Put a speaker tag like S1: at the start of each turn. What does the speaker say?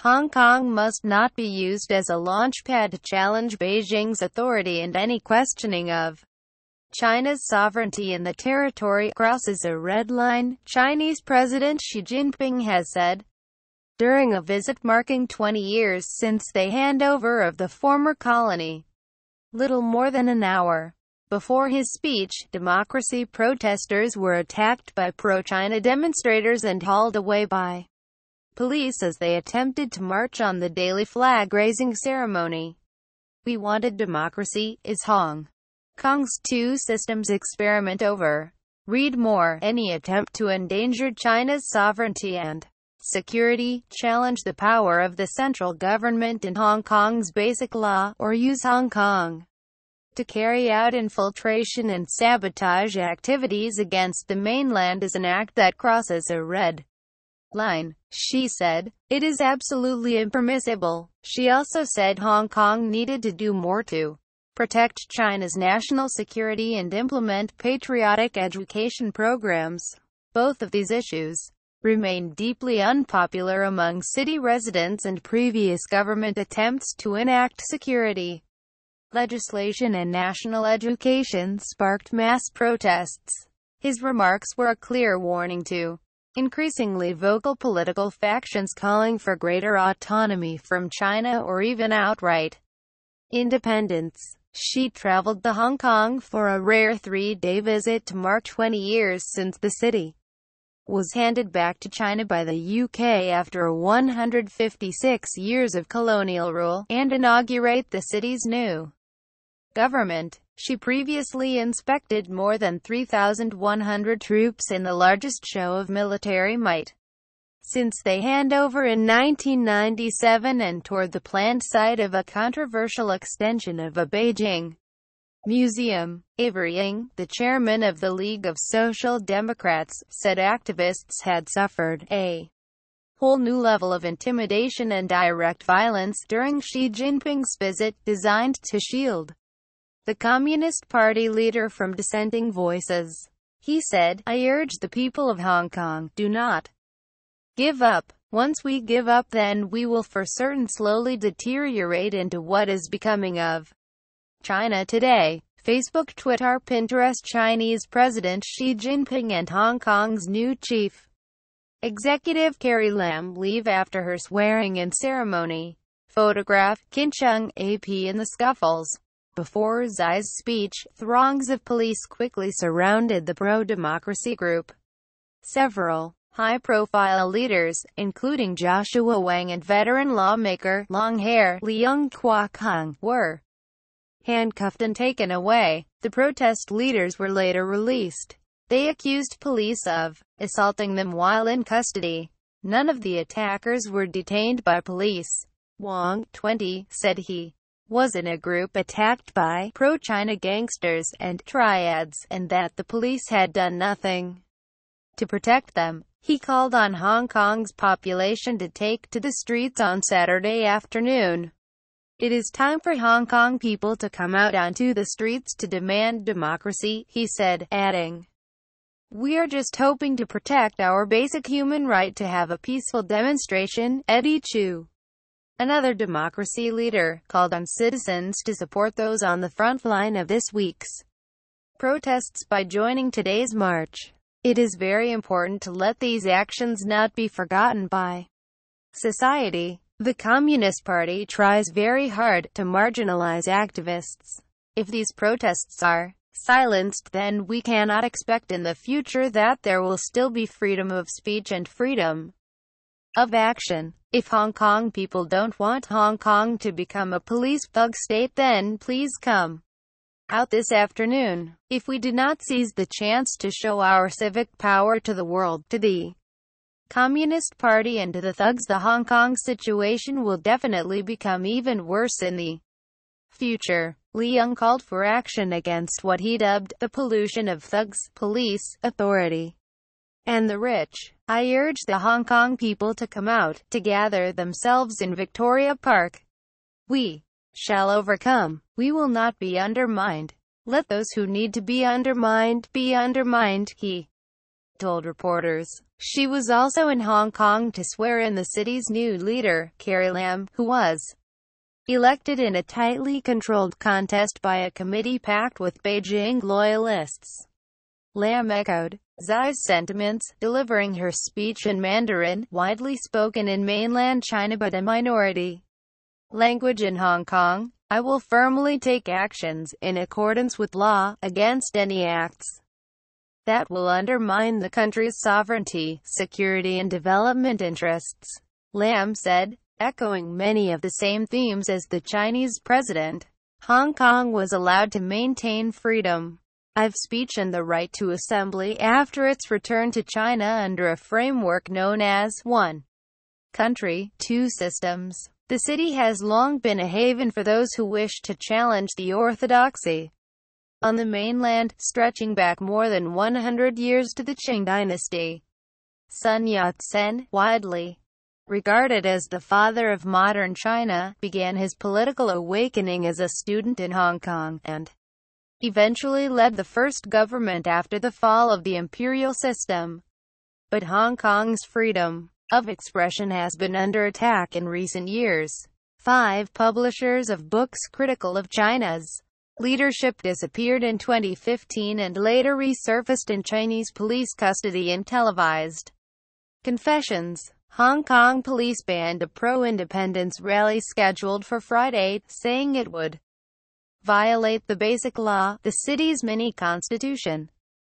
S1: Hong Kong must not be used as a launchpad to challenge Beijing's authority, and any questioning of China's sovereignty in the territory crosses a red line, Chinese President Xi Jinping has said, during a visit marking 20 years since the handover of the former colony. Little more than an hour before his speech, democracy protesters were attacked by pro-China demonstrators and hauled away by police as they attempted to march on the daily flag-raising ceremony. "We wanted democracy," is Hong Kong's two-systems experiment over. Read more. Any attempt to endanger China's sovereignty and security, challenge the power of the central government in Hong Kong's basic law, or use Hong Kong to carry out infiltration and sabotage activities against the mainland is an act that crosses a red line, she said. It is absolutely impermissible. She also said Hong Kong needed to do more to protect China's national security and implement patriotic education programs. Both of these issues remain deeply unpopular among city residents, and previous government attempts to enact security legislation and national education sparked mass protests. His remarks were a clear warning to increasingly vocal political factions calling for greater autonomy from China or even outright independence. She traveled to Hong Kong for a rare 3-day visit to mark 20 years since the city was handed back to China by the UK after 156 years of colonial rule, and inaugurate the city's new government. She previously inspected more than 3,100 troops in the largest show of military might since they handover in 1997, and toured the planned site of a controversial extension of a Beijing museum. Avery Ng, the chairman of the League of Social Democrats, said activists had suffered a whole new level of intimidation and direct violence during Xi Jinping's visit, designed to shield the Communist Party leader from dissenting voices. He said, "I urge the people of Hong Kong, do not give up. Once we give up, then we will for certain slowly deteriorate into what is becoming of China today." Facebook, Twitter, Pinterest. Chinese President Xi Jinping and Hong Kong's new chief executive Carrie Lam leave after her swearing-in ceremony. Photograph, Kincheng, AP. In the scuffles before Xi's speech, throngs of police quickly surrounded the pro-democracy group. Several high-profile leaders, including Joshua Wang and veteran lawmaker, long-hair, Leung Kwa-kung, were handcuffed and taken away. The protest leaders were later released. They accused police of assaulting them while in custody. None of the attackers were detained by police. Wang, 20, said he was in a group attacked by pro-China gangsters and triads, and that the police had done nothing to protect them. He called on Hong Kong's population to take to the streets on Saturday afternoon. "It is time for Hong Kong people to come out onto the streets to demand democracy," he said, adding, "We are just hoping to protect our basic human right to have a peaceful demonstration." Eddie Chu, another democracy leader, called on citizens to support those on the front line of this week's protests by joining today's march. "It is very important to let these actions not be forgotten by society. The Communist Party tries very hard to marginalize activists. If these protests are silenced, then we cannot expect in the future that there will still be freedom of speech and freedom of action. If Hong Kong people don't want Hong Kong to become a police thug state, then please come out this afternoon. If we do not seize the chance to show our civic power to the world, to the Communist Party and to the thugs, the Hong Kong situation will definitely become even worse in the future." Leung called for action against what he dubbed the pollution of thugs, police, authority, and the rich. "I urge the Hong Kong people to come out, to gather themselves in Victoria Park. We shall overcome. We will not be undermined. Let those who need to be undermined, he told reporters. She was also in Hong Kong to swear in the city's new leader, Carrie Lam, who was elected in a tightly controlled contest by a committee packed with Beijing loyalists. Lam echoed Xi's sentiments, delivering her speech in Mandarin, widely spoken in mainland China but a minority language in Hong Kong. I will firmly take actions, in accordance with law, against any acts that will undermine the country's sovereignty, security and development interests, Lam said, echoing many of the same themes as the Chinese president. Hong Kong was allowed to maintain freedom of speech and the right to assembly after its return to China under a framework known as One Country, Two Systems. The city has long been a haven for those who wish to challenge the orthodoxy on the mainland, stretching back more than 100 years to the Qing dynasty. Sun Yat-sen, widely regarded as the father of modern China, began his political awakening as a student in Hong Kong, and eventually led the first government after the fall of the imperial system. But Hong Kong's freedom of expression has been under attack in recent years. 5 publishers of books critical of China's leadership disappeared in 2015 and later resurfaced in Chinese police custody in televised confessions. Hong Kong police banned a pro-independence rally scheduled for Friday, saying it would violate the Basic Law, the city's mini-constitution.